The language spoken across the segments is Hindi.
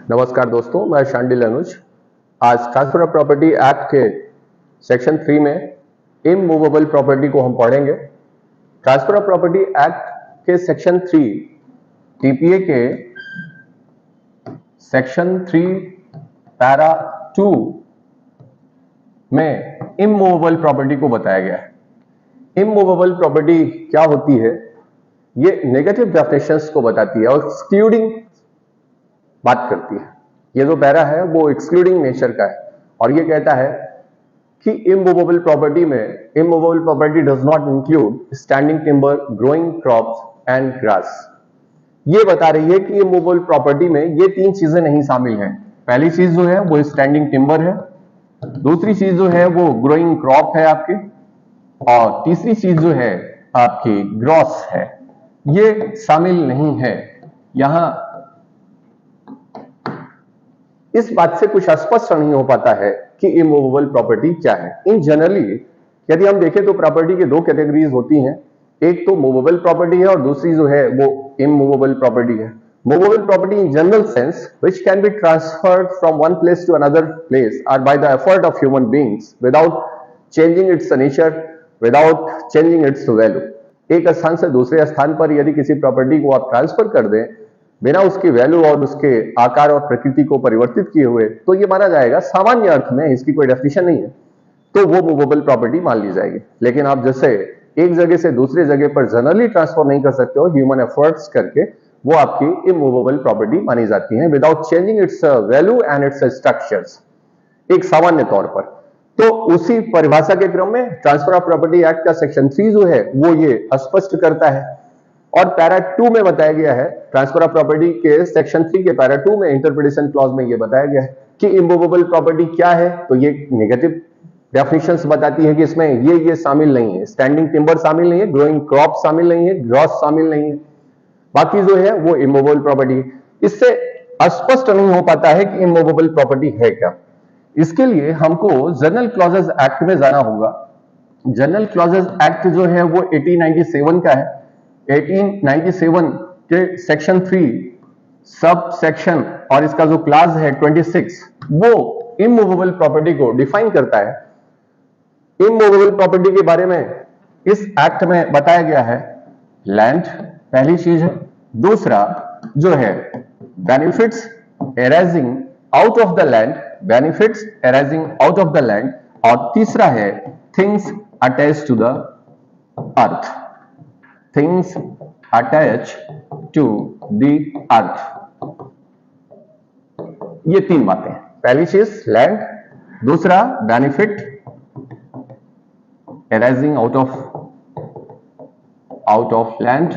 नमस्कार दोस्तों, मैं शांडिल अनुज। आज ट्रांसफर ऑफ प्रॉपर्टी एक्ट के सेक्शन 3 में इमूवेबल प्रॉपर्टी को हम पढ़ेंगे। ट्रांसफर ऑफ प्रॉपर्टी एक्ट के सेक्शन 3 टीपीए के सेक्शन 3 पैरा 2 में इमूवेबल प्रॉपर्टी को बताया गया है। इमूवेबल प्रॉपर्टी क्या होती है, ये नेगेटिव डेफिनेशंस को बताती है और एक्सक्लूडिंग बात करती है। ये जो पैरा है वो एक्सक्लूडिंग नेचर का है और ये कहता है कि इमूवेबल प्रॉपर्टी में immovable property does not include standing timber, growing crops and grass. ये बता रही है कि इमूवेबल प्रॉपर्टी में ये तीन चीजें नहीं शामिल हैं। पहली चीज जो है वो स्टैंडिंग टिम्बर है, दूसरी चीज जो है वो ग्रोइंग क्रॉप है आपके, और तीसरी चीज जो है आपकी ग्रॉस है। ये शामिल नहीं है। यहां इस बात से कुछ स्पष्ट नहीं हो पाता है कि इमूवेबल प्रॉपर्टी क्या है। इन जनरली यदि हम देखें तो प्रॉपर्टी के दो कैटेगरीज होती हैं, एक तो मूवेबल प्रॉपर्टी है और दूसरी जो है वो इमूवेबल प्रॉपर्टी है। Movable property in general sense which can be transferred from one place to another place और by the effort of human beings without changing its nature, without changing its value. एक स्थान से दूसरे स्थान पर यदि किसी प्रॉपर्टी को आप ट्रांसफर कर दें बिना उसकी वैल्यू और उसके आकार और प्रकृति को परिवर्तित किए हुए, तो ये माना जाएगा, सामान्य अर्थ में इसकी कोई डेफिनेशन नहीं है, तो वो मूवेबल प्रॉपर्टी मान ली जाएगी। लेकिन आप जैसे एक जगह से दूसरे जगह पर जनरली ट्रांसफर नहीं कर सकते हो ह्यूमन एफर्ट्स करके, वो आपकी इमूवेबल प्रॉपर्टी मानी जाती है without changing its value and it's structures, एक सामान्य तौर पर। तो उसी परिभाषा के क्रम में ट्रांसफर ऑफ प्रॉपर्टी एक्ट का सेक्शन 3 जो है वो ये स्पष्ट करता है। और पैरा 2 में बताया गया है, ट्रांसफर ऑफ प्रॉपर्टी के सेक्शन 3 के पैरा 2 में इंटरप्रिटेशन क्लॉज में ये बताया गया है कि इमूवेबल प्रॉपर्टी क्या है। तो ये नेगेटिव डेफिनेशंस बताती है कि इसमें ये शामिल नहीं है, स्टैंडिंग टिम्बर शामिल नहीं है, ग्रोइंग क्रॉप शामिल नहीं है, ग्रॉस शामिल नहीं है, बाकी जो है वो इमूवेबल प्रॉपर्टी। इससे स्पष्ट नहीं हो पाता है कि इमूवेबल प्रॉपर्टी है क्या। इसके लिए हमको जनरल क्लॉजेस एक्ट में जाना होगा। जनरल क्लॉजेस एक्ट जो है वो 1897 का है। 1897 के सेक्शन 3 सब सेक्शन और इसका जो क्लास है 26 वो इमूवेबल प्रॉपर्टी को डिफाइन करता है। इमूवेबल प्रॉपर्टी के बारे में इस एक्ट में बताया गया है, लैंड पहली चीज है, दूसरा जो है benefits arising out of the land, benefits arising out of the land, और तीसरा है things attach to the earth, things attached to the earth। ये तीन बातें, पहली चीज लैंड, दूसरा benefit arising out of land,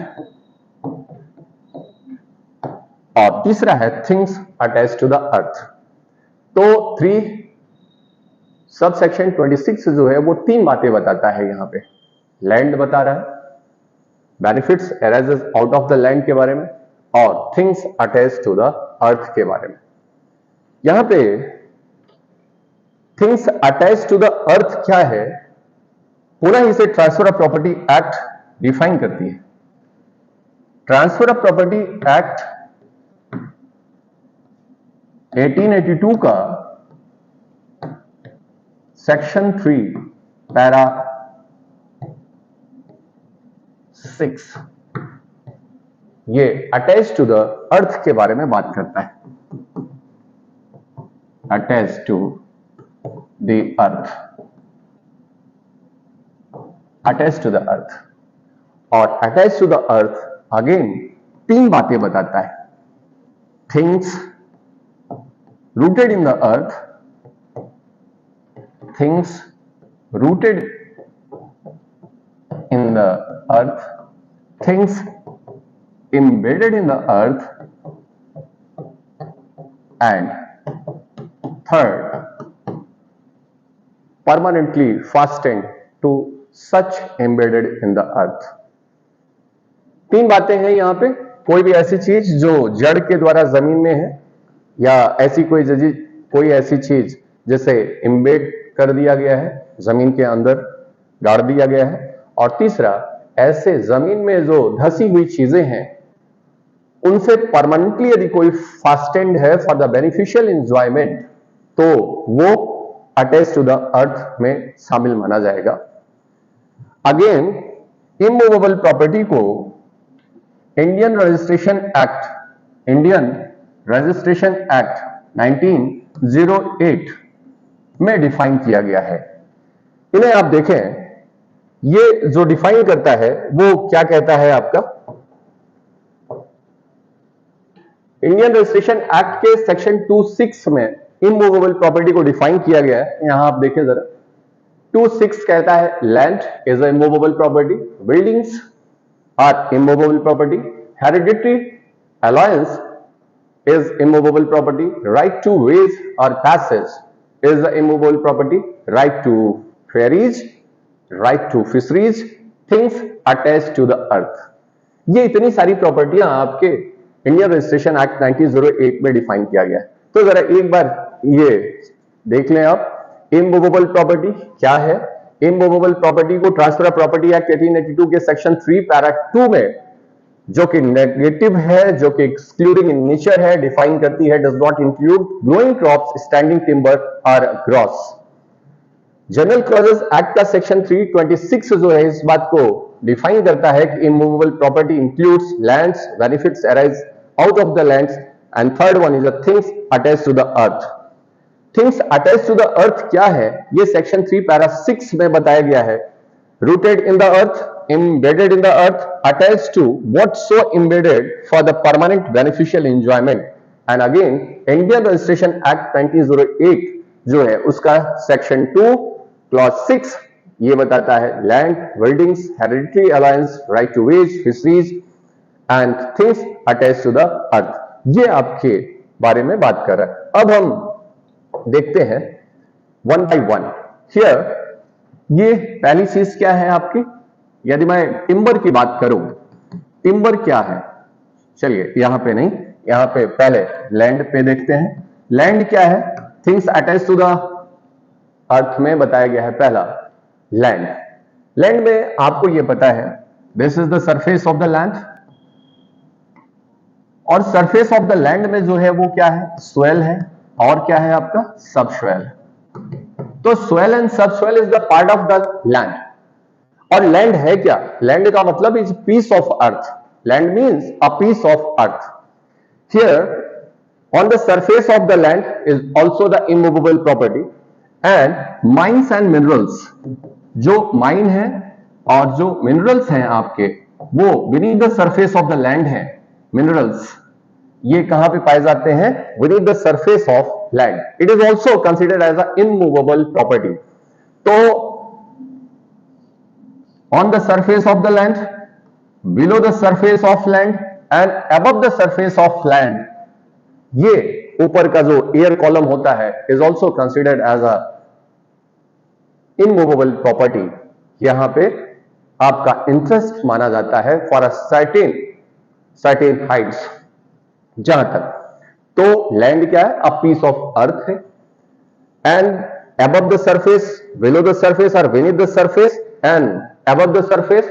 और तीसरा है things attached to the earth। तो 3 सब सेक्शन 26 जो है वो तीन बातें बताता है। यहां पे लैंड बता रहा है, benefits arises out of the land के बारे में, और things attach to the earth के बारे में। यहां पे things attach to the earth क्या है, पुनः इसे transfer of property act define करती है। ट्रांसफर ऑफ प्रॉपर्टी एक्ट 1882 का सेक्शन 3 पैरा 6 ये अटैच टू द अर्थ के बारे में बात करता है। Attach to the earth, attach to the earth, और attach to the earth again तीन बातें बताता है। Things rooted in the earth, things rooted in the earth, things embedded in the earth, and third permanently fastened to such embedded in the earth। तीन बातें हैं यहां पे। कोई भी ऐसी चीज जो जड़ के द्वारा जमीन में है, या ऐसी कोई ऐसी चीज जिसे एम्बेड कर दिया गया है, जमीन के अंदर गाड़ दिया गया है, और तीसरा ऐसे जमीन में जो धसी हुई चीजें हैं उनसे परमानेंटली यदि कोई फास्टेंड है फॉर द बेनिफिशियल एंजॉयमेंट, तो वो अटैच टू द अर्थ में शामिल माना जाएगा। अगेन इमूवेबल प्रॉपर्टी को इंडियन रजिस्ट्रेशन एक्ट 1908 में डिफाइन किया गया है। इन्हें आप देखें, ये जो डिफाइन करता है वो क्या कहता है आपका, इंडियन रजिस्ट्रेशन एक्ट के सेक्शन 26 में इमूवेबल प्रॉपर्टी को डिफाइन किया गया है। यहां आप देखें जरा, 26 कहता है land is a immovable property, buildings are immovable property, hereditary allowance is immovable property, right to ways or passage is the immovable property, right to ferries, right to fisheries, things attached to the earth। ये इतनी सारी प्रॉपर्टियां आपके इंडियन रजिस्ट्रेशन एक्ट 1908 में डिफाइन किया गया है। तो जरा एक बार ये देख लें आप, इमूवेबल प्रॉपर्टी क्या है। इमूवेबल प्रॉपर्टी को ट्रांसफर ऑफ प्रॉपर्टी एक्ट 1882 के सेक्शन 3 पैरा 2 में, जो कि नेगेटिव है, जो कि एक्सक्लूडिंग इन नेचर है, डिफाइन करती है, does not include growing crops, standing timber और ग्रॉस। जनरल क्लॉजेस एक्ट का सेक्शन 326 जो है इस बात को डिफाइन करता है कि immovable property includes lands, benefits arise out of the lands, and third one is the things attached to the earth. Things attached to the earth क्या है, ये सेक्शन 3 पैरा 6 में बताया गया है। Rooted in the earth, embedded in the earth, attached to what so embedded for the permanent beneficial enjoyment। And again, Indian Registration Act 1908 जो है उसका सेक्शन 2 क्लॉज 6 ये बताता है land, buildings, hereditary allowance, right to ways, fisheries and things attached to the earth. ये आपके बारे में बात कर रहा है। अब हम देखते हैं वन बाय वन। हियर ये पहली चीज क्या है आपकी, यदि मैं टिम्बर की बात करूं, टिम्बर क्या है, चलिए यहां पे नहीं, यहां पे पहले लैंड पे देखते हैं। लैंड क्या है, things attach to the earth में बताया गया है पहला लैंड। लैंड में आपको ये पता है this is the surface of the land, और सरफेस ऑफ द लैंड में जो है वो क्या है, सोयल है, और क्या है आपका सबसोयल। तो soil and subsoil is the part of the land. और लैंड है क्या, लैंड का मतलब is piece of earth. Land means a piece of earth. Here on the surface of the land is also the immovable property and mines and minerals. जो माइन है और जो मिनरल्स हैं आपके, वो beneath the surface of the land है। मिनरल्स ये कहां पे पाए जाते हैं, beneath the surface of land. It is also considered as a immovable property. तो on the surface of the land, below the surface of land and above the surface of land, ये ऊपर का जो एयर कॉलम होता है is also considered as a immovable property. यहां पे आपका इंटरेस्ट माना जाता है फॉर अ सर्टेन हाइट्स। जहां तक तो लैंड क्या है, अ पीस ऑफ अर्थ है, and above the surface, below the surface और beneath the surface and above the surface,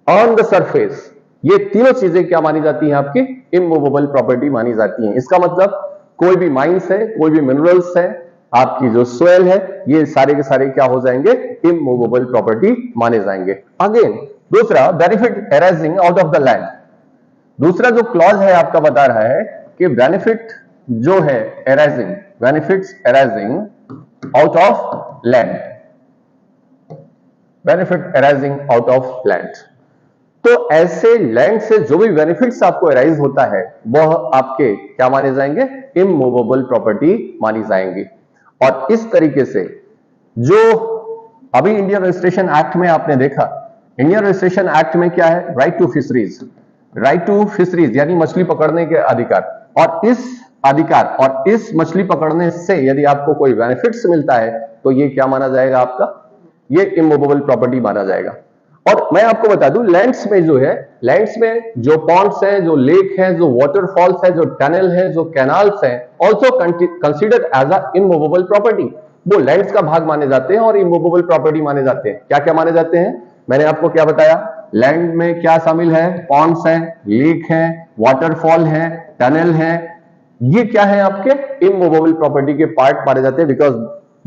on the surface, ये तीनों चीजें क्या मानी जाती हैं आपकी, इमूवेबल प्रॉपर्टी मानी जाती हैं। इसका मतलब कोई भी माइंस है, कोई भी मिनरल्स है, आपकी जो सोयल है, ये सारे के सारे क्या हो जाएंगे, इमूवेबल प्रॉपर्टी माने जाएंगे। अगेन दूसरा, benefit arising out of the land. दूसरा जो क्लॉज है आपका बता रहा है कि बेनिफिट जो है arising, benefits arising out of land, benefit arising out of land. तो ऐसे लैंड से जो भी बेनिफिट्स आपको अराइज होता है वह आपके क्या माने जाएंगे, इमूवेबल प्रॉपर्टी मानी जाएंगी। और इस तरीके से जो अभी इंडियन रजिस्ट्रेशन एक्ट में आपने देखा, इंडियन रजिस्ट्रेशन एक्ट में क्या है, right to fisheries, right to fisheries यानी मछली पकड़ने के अधिकार। और इस अधिकार और इस मछली पकड़ने से यदि आपको कोई बेनिफिट्स मिलता है तो ये क्या माना जाएगा आपका, ये इमूवेबल प्रॉपर्टी माना जाएगा। और मैं आपको बता दूं, लैंड्स में जो है, लैंड्स में जो पॉन्ड्स हैं, जो लेक है, जो वाटरफॉल्स है, जो टनल है, जो कैनाल्स हैं, also considered as a immovable property. वो लैंड्स का भाग माने जाते हैं और इमूवेबल प्रॉपर्टी माने जाते हैं। क्या क्या माने जाते हैं, मैंने आपको क्या बताया, लैंड में क्या शामिल है? पॉन्ड्स है, लेक है, वाटरफॉल है, टनल है, ये क्या है आपके इमूवेबल प्रॉपर्टी के पार्ट माने जाते हैं, because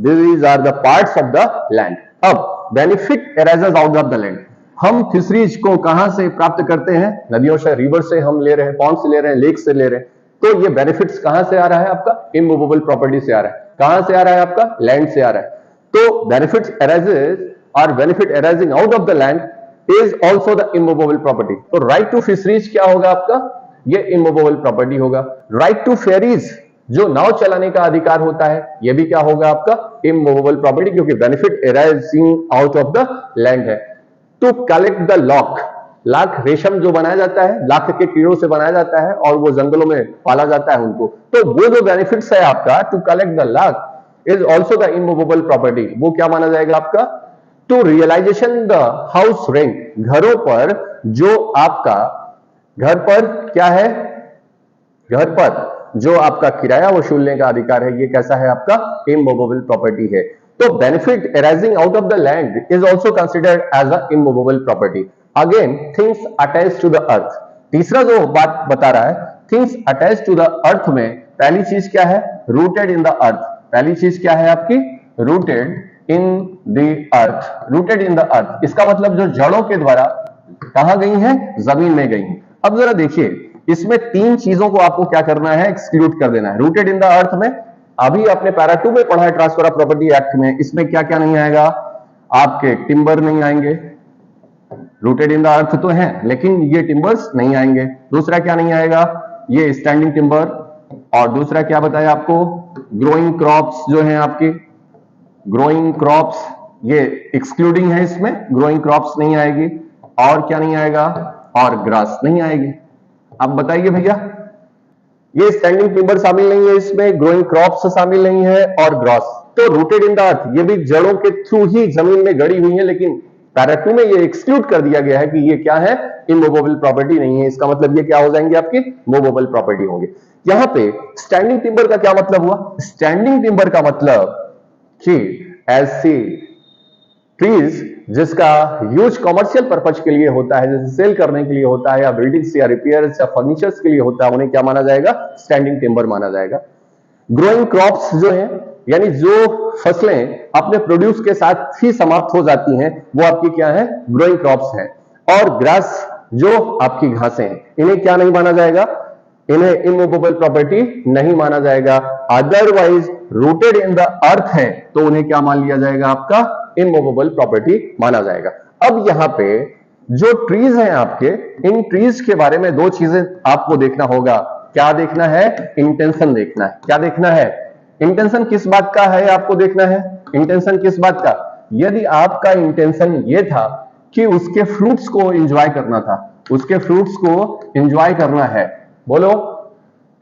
these are the parts of the land. अब benefit arises out of the land, हम फिशरीज को कहां से प्राप्त करते हैं? नदियों से, रिवर से हम ले रहे हैं, पॉन्ड से ले रहे हैं, लेक से ले रहे हैं, तो ये बेनिफिट्स कहां से आ रहा है? आपका इमूवेबल प्रॉपर्टी से आ रहा है। कहां से आ रहा है? आपका लैंड से आ रहा है। तो बेनिफिट्स अराइजेस और benefit arising out of the land is also the immovable property. तो राइट टू फिशरीज क्या होगा आपका? ये इमूवेबल प्रॉपर्टी होगा। राइट टू फेरीज, जो नाव चलाने का अधिकार होता है, ये भी क्या होगा? आपका इमूवेबल प्रॉपर्टी, क्योंकि benefit arising out of the land है। टू कलेक्ट द लॉक, लाख रेशम जो बनाया जाता है, लाख के कीड़ों से बनाया जाता है और वो जंगलों में पाला जाता है उनको, तो वो जो बेनिफिट्स है आपका to collect the lac is also the immovable property. वो क्या माना जाएगा आपका? To realization the house rent, घरों पर जो आपका घर पर क्या है? घर पर जो आपका किराया वसूलने का अधिकार है, ये कैसा है? आपका इमूवेबल प्रॉपर्टी है। तो benefit arising out of the land is also considered as a immovable property. Again things attach to the earth, तीसरा जो बात बता रहा है, things attach to the earth में पहली चीज क्या है? Rooted in the earth. पहली चीज क्या है आपकी? Rooted in the earth. Rooted in the earth, इसका मतलब जो जड़ों के द्वारा कहां गई हैं? जमीन में गई हैं। अब जरा देखिए, इसमें तीन चीजों को आपको क्या करना है? एक्सक्लूड कर देना है। रूटेड इन द अर्थ में अभी आपने पैरा 2 में पढ़ा है, ट्रांसफर ऑफ प्रॉपर्टी एक्ट में, इसमें क्या क्या नहीं आएगा? आपके टिम्बर नहीं आएंगे, रूटेड इन द अर्थ तो है लेकिन ये टिम्बर्स नहीं आएंगे। दूसरा क्या नहीं आएगा? ये स्टैंडिंग टिम्बर। और दूसरा क्या बताया आपको? ग्रोइंग क्रॉप्स जो है आपकी, ग्रोइंग क्रॉप्स ये एक्सक्लूडिंग है, इसमें ग्रोइंग क्रॉप्स नहीं आएगी। और क्या नहीं आएगा? और ग्रास नहीं आएगी। अब बताइए भैया, ये स्टैंडिंग टिम्बर शामिल नहीं है इसमें, ग्रोइंग क्रॉप्स शामिल नहीं है और ग्रास। तो रूटेड इन द अर्थ, ये भी जड़ों के थ्रू ही जमीन में गड़ी हुई है, लेकिन पैरा 2 में ये एक्सक्लूड कर दिया गया है कि ये क्या है? इमूवेबल प्रॉपर्टी नहीं है। इसका मतलब ये क्या हो जाएंगे? आपकी मूवेबल प्रॉपर्टी होंगे। यहां पे स्टैंडिंग टिम्बर का क्या मतलब हुआ? स्टैंडिंग टिम्बर का मतलब कि ऐसी ट्रीज जिसका यूज कॉमर्शियल पर्पज के लिए होता है, जैसे सेल करने के लिए होता है, या बिल्डिंग्स या रिपेयर्स या फर्नीचर्स के लिए होता है, उन्हें क्या माना जाएगा? स्टैंडिंग टिम्बर माना जाएगा। ग्रोइंग क्रॉप्स जो है, यानी जो फसलें अपने प्रोड्यूस के साथ ही समाप्त हो जाती हैं, वो आपकी क्या है? ग्रोइंग क्रॉप्स है। और ग्रास जो आपकी घासें हैं, इन्हें क्या नहीं माना जाएगा? इन्हें इमूवेबल प्रॉपर्टी नहीं माना जाएगा। अदरवाइज रूटेड इन द अर्थ है तो उन्हें क्या मान लिया जाएगा? आपका इमूवेबल प्रॉपर्टी माना जाएगा। अब यहां पे जो ट्रीज हैं आपके, इन ट्रीज के बारे में दो चीजें आपको देखना होगा। क्या देखना है? इंटेंशन देखना है। क्या देखना है? इंटेंशन किस बात का है आपको देखना है। इंटेंशन किस बात का? यदि आपका इंटेंशन ये था कि उसके फ्रूट्स को एंजॉय करना था, उसके फ्रूट्स को एंजॉय करना है, बोलो,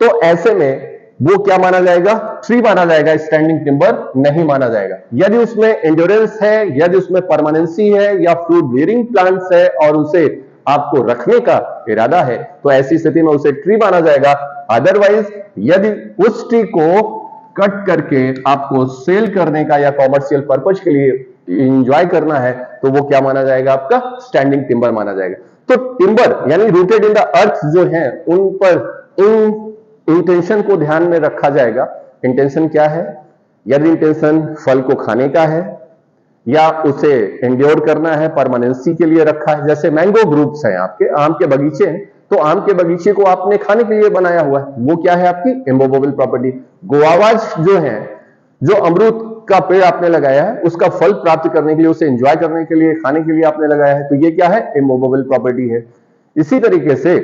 तो ऐसे में वो क्या माना जाएगा? ट्री माना जाएगा, स्टैंडिंग टिम्बर नहीं माना जाएगा। यदि उसमें एंड्योरेंस है, यदि उसमें परमानेंसी है, या फ्रूट बेयरिंग प्लांट्स है और उसे आपको रखने का इरादा है, तो ऐसी स्थिति में उसे ट्री माना जाएगा। अदरवाइज यदि उस ट्री को कट करके आपको सेल करने का या कॉमर्शियल पर्पज के लिए एंजॉय करना है, तो वो क्या माना जाएगा? आपका स्टैंडिंग टिम्बर माना जाएगा। तो टिम्बर यानी रूटेड इन द अर्थ जो है, उन पर इन इंटेंशन को ध्यान में रखा जाएगा। इंटेंशन क्या है? यदि इंटेंशन फल को खाने का है या उसे एंड्योर करना है, परमानेंसी के लिए रखा है, जैसे मैंगो ग्रुप्स हैं आपके, आम के बगीचे हैं, तो आम के बगीचे को आपने खाने के लिए बनाया हुआ है, वो क्या है? आपकी इमूवेबल प्रॉपर्टी। गुआवाज जो है, जो अमरूद का पेड़ आपने लगाया है, उसका फल प्राप्त करने के लिए, उसे एंजॉय करने के लिए, खाने के लिए आपने लगाया है, तो ये क्या है? इमूवेबल प्रॉपर्टी है। इसी तरीके से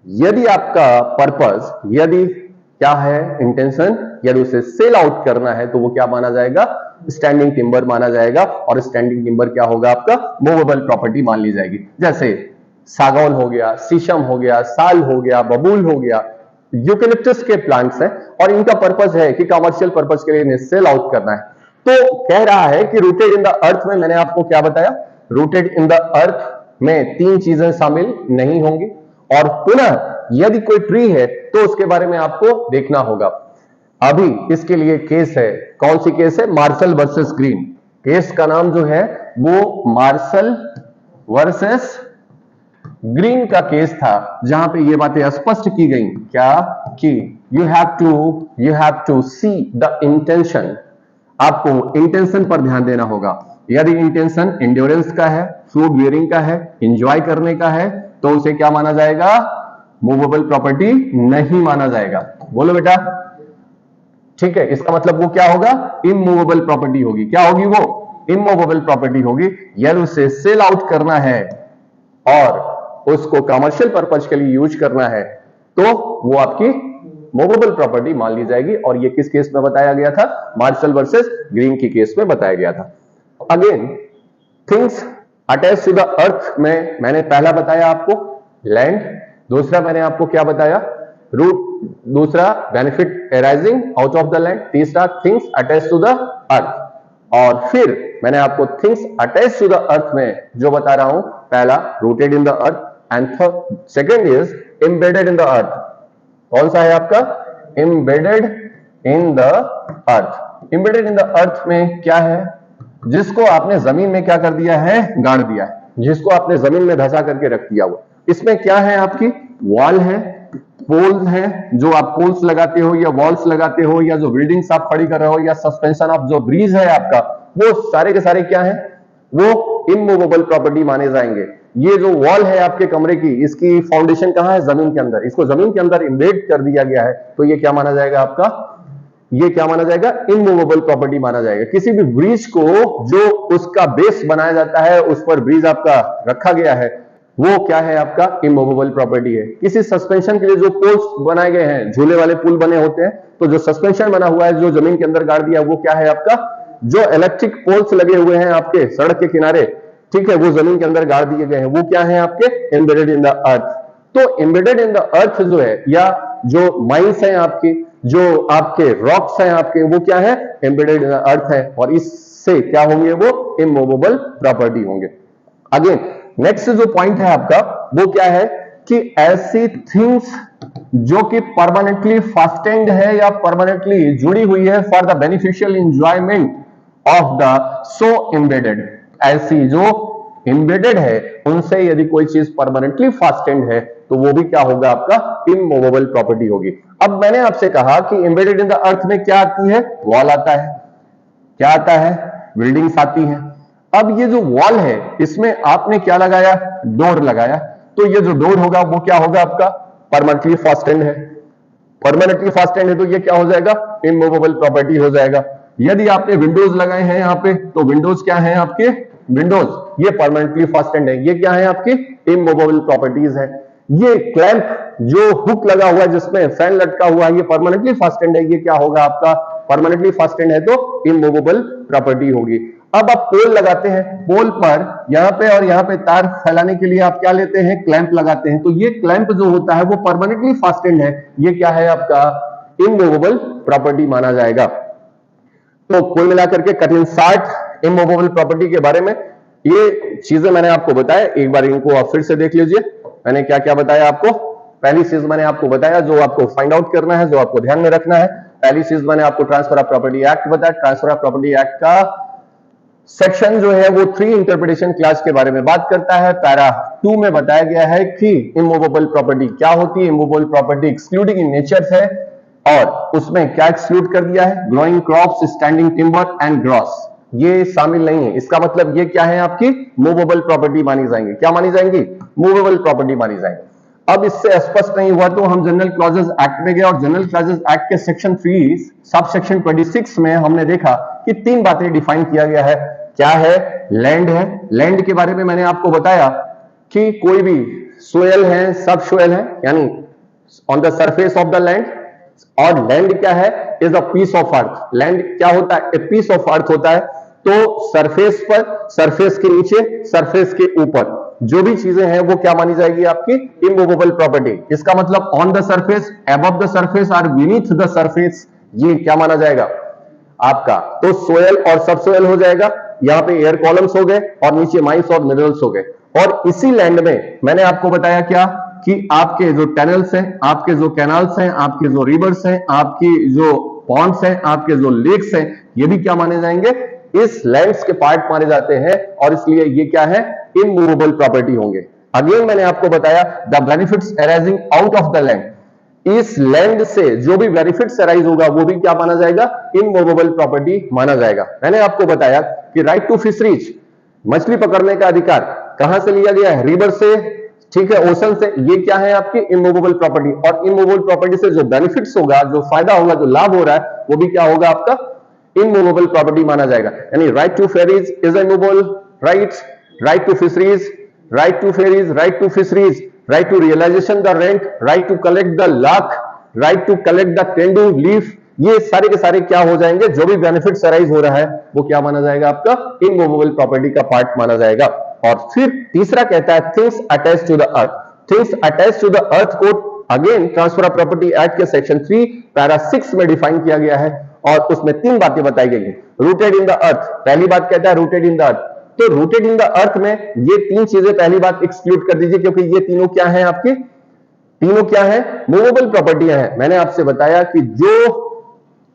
यदि आपका पर्पस, यदि क्या है? इंटेंशन, यदि उसे सेल आउट करना है, तो वो क्या माना जाएगा? स्टैंडिंग टिम्बर माना जाएगा। और स्टैंडिंग टिम्बर क्या होगा? आपका मूवेबल प्रॉपर्टी मान ली जाएगी। जैसे सागौन हो गया, शीशम हो गया, साल हो गया, बबूल हो गया, यूकेलिप्टस के प्लांट्स हैं और इनका पर्पस है कि कमर्शियल पर्पस के लिए इन्हें सेल आउट करना है। तो कह रहा है कि रूटेड इन द अर्थ में, मैंने आपको क्या बताया? रूटेड इन द अर्थ में तीन चीजें शामिल नहीं होंगी। और पुनः यदि कोई ट्री है तो उसके बारे में आपको देखना होगा। अभी इसके लिए केस है, कौन सी केस है? Marshall versus Green. केस का नाम जो है वो मार्शल वर्सेस ग्रीन का केस था, जहां पे ये बातें स्पष्ट की गई क्या कि you have to see the intention, आपको इंटेंशन पर ध्यान देना होगा। यदि इंटेंशन एंड्योरेंस का है, फ्रूट बियरिंग का है, एंजॉय करने का है, तो उसे क्या माना जाएगा? मूवेबल प्रॉपर्टी नहीं माना जाएगा। बोलो बेटा, ठीक है। इसका मतलब वो क्या होगा? इमूवेबल प्रॉपर्टी होगी। क्या होगी वो? इमूवेबल प्रॉपर्टी होगी। यदि उसे सेल आउट करना है और उसको कमर्शियल पर्पज के लिए यूज करना है, तो वो आपकी मूवेबल प्रॉपर्टी मान ली जाएगी। और ये किस केस में बताया गया था? मार्शल वर्सेस ग्रीन की केस में बताया गया था। Again, things attach to the earth में मैंने पहला बताया आपको लैंड, दूसरा मैंने आपको क्या बताया? रूट, दूसरा benefit arising out of the land, तीसरा things attach to the earth, और फिर मैंने आपको things attach to the earth में जो बता रहा हूं, पहला rooted in the earth and second is embedded in the earth. कौन सा है आपका? Embedded in the earth. Embedded in the earth में क्या है? जिसको आपने जमीन में क्या कर दिया है? गाड़ दिया है, जिसको आपने जमीन में धंसा करके रख दिया हुआ। इसमें क्या है? आपकी वॉल है, पोल्स हैं, जो आप पोल्स लगाते हो या वॉल्स लगाते हो, या जो बिल्डिंग्स आप खड़ी कर रहे हो, या सस्पेंशन ऑफ जो ब्रिज है आपका, वो सारे के सारे क्या है? वो इमूवेबल प्रॉपर्टी माने जाएंगे। ये जो वॉल है आपके कमरे की, इसकी फाउंडेशन कहां है? जमीन के अंदर। इसको जमीन के अंदर इम्बेड कर दिया गया है, तो ये क्या माना जाएगा आपका? ये क्या माना जाएगा? इमूवेबल प्रॉपर्टी माना जाएगा। किसी भी ब्रिज को जो उसका बेस बनाया जाता है, उस पर ब्रिज आपका रखा गया है, वो क्या है? आपका इमूवेबल प्रॉपर्टी है। किसी सस्पेंशन के लिए जो पोल्स बनाए गए हैं, झूले वाले पुल बने होते हैं, तो जो सस्पेंशन बना हुआ है, जो जमीन के अंदर गाड़ दिया, वो क्या है आपका? जो इलेक्ट्रिक पोल्स लगे हुए हैं आपके सड़क के किनारे, ठीक है, वो जमीन के अंदर गाड़ दिए गए हैं, वो क्या है आपके? एम्बेडेड इन द अर्थ। तो एम्बेडेड इन द अर्थ जो है, या जो माइंस हैं आपकी, जो आपके रॉक्स हैं आपके, वो क्या है? एम्बेडेड इन द अर्थ है, और इससे क्या होंगे? वो इमूवेबल प्रॉपर्टी होंगे। अगेन, नेक्स्ट जो पॉइंट है आपका, वो क्या है कि ऐसी थिंग्स जो कि परमानेंटली फास्टेंड है या परमानेंटली जुड़ी हुई है for the beneficial enjoyment of the so embedded, ऐसी जो एम्बेडेड है, उनसे यदि कोई चीज परमानेंटली फास्टेंड है, तो वो भी क्या होगा? आपका इमूवेबल प्रॉपर्टी होगी। अब मैंने आपसे कहा कि एम्बेडेड इन द अर्थ में क्या आती है? वॉल आता है। क्या आता है? बिल्डिंग्स आती हैं। अब ये जो वॉल है, इसमें आपने क्या लगाया? डोर लगाया। तो ये जो डोर होगा, वो क्या होगा? आपका परमानेंटली फास्टेंड है। परमानेंटली फास्टेंड है, तो ये क्या हो जाएगा? इमूवेबल प्रॉपर्टी हो जाएगा। यदि आपने विंडोज लगाए हैं यहाँ पे, तो विंडोज क्या है आपके? विंडोज, ये परमानेंटली फास्टेंड है। ये क्या है? आपकी इमूवेबल प्रॉपर्टीज है। ये क्लैंप जो हुक लगा हुआ है, जिसमें फैन लटका हुआ है, ये परमानेंटली फास्टेंड है। ये क्या होगा? आपका परमानेंटली फास्टेंड है, तो इमूवेबल प्रॉपर्टी होगी। अब आप पोल लगाते हैं, पोल पर यहां पे और यहां पे तार फैलाने के लिए आप क्या लेते हैं? क्लैंप लगाते हैं। तो ये क्लैंप जो होता है, वो परमानेंटली फास्टेंड है। ये क्या है? आपका इमूवेबल प्रॉपर्टी माना जाएगा। तो कुल मिलाकर के कठिन 60 इमूवेबल प्रॉपर्टी के बारे में ये चीजें मैंने आपको बताया। एक बार इनको आप फिर से देख लीजिए। मैंने क्या क्या बताया आपको? पहली चीज मैंने आपको बताया, जो आपको फाइंड आउट करना है, जो आपको ध्यान में रखना है। पहली चीज मैंने आपको ट्रांसफर ऑफ प्रॉपर्टी एक्ट बताया। ट्रांसफर ऑफ प्रॉपर्टी एक्ट का सेक्शन जो है वो 3 इंटरप्रिटेशन क्लास के बारे में बात करता है। पैरा 2 में बताया गया है कि इमूवेबल प्रॉपर्टी क्या होती है। Immovable property excluding in nature है, और उसमें क्या एक्सक्लूड कर दिया है? Growing crops, standing timber and gross, ये शामिल नहीं है। इसका मतलब ये क्या है? आपकी मूवेबल प्रॉपर्टी मानी जाएंगी। क्या मानी जाएंगी? मूवेबल प्रॉपर्टी मानी जाएंगी। अब इससे स्पष्ट नहीं हुआ, तो हम जनरल क्लॉजेस एक्ट में गए, और जनरल क्लॉजेस एक्ट के सेक्शन 3 सब सेक्शन 26 में हमने देखा कि 3 बातें डिफाइन किया गया है। क्या है? लैंड है। लैंड के बारे में मैंने आपको बताया कि कोई भी सोयल है, सब सोयल है, यानी on the surface of the land. और लैंड क्या है? Is a piece of earth. Land क्या होता है? ए पीस ऑफ अर्थ होता है। तो सरफेस पर, सरफेस के नीचे, सरफेस के ऊपर जो भी चीजें हैं, वो क्या मानी जाएगी? आपकी इमूवेबल प्रॉपर्टी। इसका मतलब on the surface, above the surface और बीनीथ द सरफेस, ये क्या माना जाएगा? आपका तो सोयल और सब सोयल हो जाएगा। यहां पे एयर कॉलम्स हो गए, और नीचे माइंस और मिनरल्स हो गए। और इसी लैंड में मैंने आपको बताया क्या कि आपके जो टनल्स हैं, आपके जो कैनाल्स हैं, आपके जो रिवर्स हैं, आपकी जो पॉन्ड्स हैं, आपके जो लेक्स हैं, ये भी क्या माने जाएंगे? इस लैंड्स के पार्ट माने जाते हैं, और इसलिए ये क्या है? इमूवेबल प्रॉपर्टी होंगे। अगेन मैंने आपको बताया the benefits arising out of the land, इस लैंड से जो भी बेनिफिट्स अराइज होगा वो भी क्या माना जाएगा, इमूवेबल प्रॉपर्टी माना जाएगा। मैंने आपको बताया कि राइट टू फिशरीज, मछली पकड़ने का अधिकार कहां से लिया गया है, रिवर से, ठीक है, ओशन से, ये क्या है आपकी इमूवेबल प्रॉपर्टी। और इमूवेबल प्रॉपर्टी से जो बेनिफिट्स होगा, जो फायदा होगा, जो लाभ हो रहा है, वो भी क्या होगा आपका इमूवेबल प्रॉपर्टी माना जाएगा। यानी right to ferries is immovable rights, right to fisheries, right to ferries, right to fisheries, right to realization the rent, right to collect the lac, right to collect the tendu leaf, ये सारे के सारे क्या हो जाएंगे, जो भी बेनिफिट्स अराइज हो रहा है वो क्या माना जाएगा, आपका इमूवेबल प्रॉपर्टी का पार्ट माना जाएगा। और फिर तीसरा कहता है things attach to the earth, things attach to the earth को again transfer of property act के सेक्शन 3 पैरा 6 में डिफाइन किया गया है और उसमें 3 बातें बताई गई हैं। रूटेड इन द अर्थ, पहली बात कहता है रूटेड इन द अर्थ, तो रूटेड इन द अर्थ में ये 3 चीजें पहली बात एक्सक्लूड कर दीजिए, क्योंकि ये तीनों क्या है आपके, तीनों क्या है, मूवेबल प्रॉपर्टियां हैं। मैंने आपसे बताया कि जो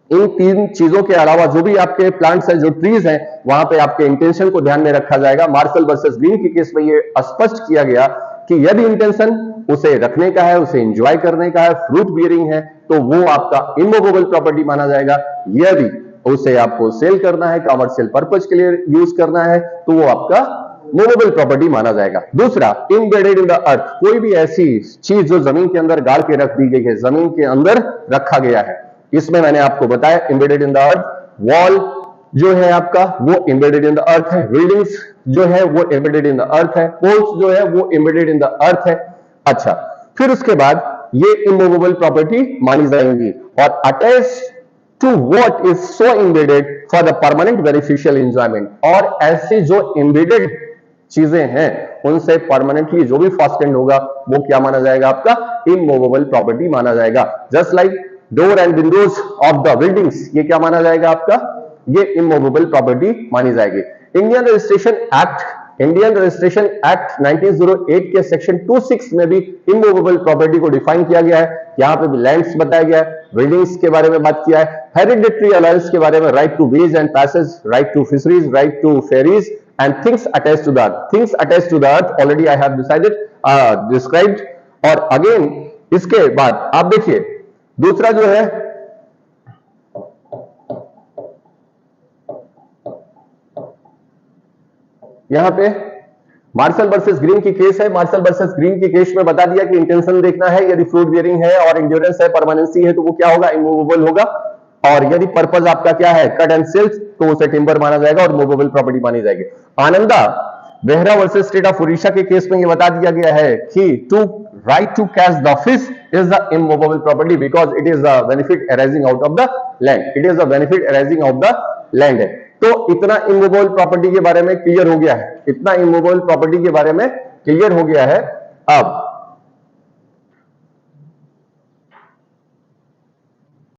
इन 3 चीजों के अलावा जो भी आपके प्लांट्स हैं, जो ट्रीज हैं, वहां पे आपके इंटेंशन को ध्यान में रखा जाएगा। मार्शल वर्सेस ग्रीन के केस में ये स्पष्ट किया गया कि यदि इंटेंशन उसे रखने का है, उसे एंजॉय करने का है, फ्रूट बियरिंग है, तो वो आपका इमूवेबल प्रॉपर्टी माना जाएगा। यदि उसे आपको सेल करना है, कमर्शियल पर्पज के लिए यूज करना है, तो वो आपका मूवेबल प्रॉपर्टी माना जाएगा। दूसरा, एम्बेडेड इन द अर्थ, कोई भी ऐसी चीज जो जमीन के अंदर गाड़ के रख दी गई है, जमीन के अंदर रखा गया है, इसमें मैंने आपको बताया embedded in the earth, wall जो है आपका वो एम्बेडेड इन द अर्थ है, बिल्डिंग्स जो है वो एम्बेडेड इन द अर्थ है, पोल्स जो है वो एम्बेडेड इन द अर्थ है। अच्छा, फिर उसके बाद ये इमूवेबल प्रॉपर्टी मानी जाएंगी और attach to what is so embedded for the permanent beneficial enjoyment, और ऐसी जो एम्बेडेड चीजें हैं उनसे परमानेंटली जो भी फास्टेंड होगा वो क्या माना जाएगा, आपका इमूवेबल प्रॉपर्टी माना जाएगा। Just like door and Windows of the buildings, ये क्या माना जाएगा आपका, ये इमूवेबल प्रॉपर्टी मानी जाएगी। इंडियन रजिस्ट्रेशन एक्ट 1908 के सेक्शन 26 में भी इमूवेबल प्रॉपर्टी को डिफाइन किया गया है। यहां पे भी लैंड्स बताया गया है, बिल्डिंग्स के बारे में बात किया है, हेरिडिटरी अलायंस के बारे में, right to ways and passage, right to fisheries, right to ferries and things attached to the earth. Things attached to the earth already I have described. और अगेन इसके बाद आप देखिए दूसरा जो है, यहां पे मार्शल वर्सेस ग्रीन की केस है। मार्शल वर्सेस ग्रीन की केस में बता दिया कि इंटेंशन देखना है, यदि फ्रूट बियरिंग है और इंड्योरेंस है, परमानेंसी है, तो वो क्या होगा, इमूवेबल होगा। और यदि पर्पज आपका क्या है, कट एंड सेल्स, तो उसे टिम्बर माना जाएगा और मूवेबल प्रॉपर्टी मानी जाएगी। Ananda Behera versus state of Orissa के केस में ये बता दिया गया है कि to right to catch the fish is the immovable property because it is the benefit arising out of the land, it is the benefit arising of the land है। तो इतना इमूवेबल प्रॉपर्टी के बारे में क्लियर हो गया है, इतना इमूवेबल प्रॉपर्टी के बारे में क्लियर हो गया है। अब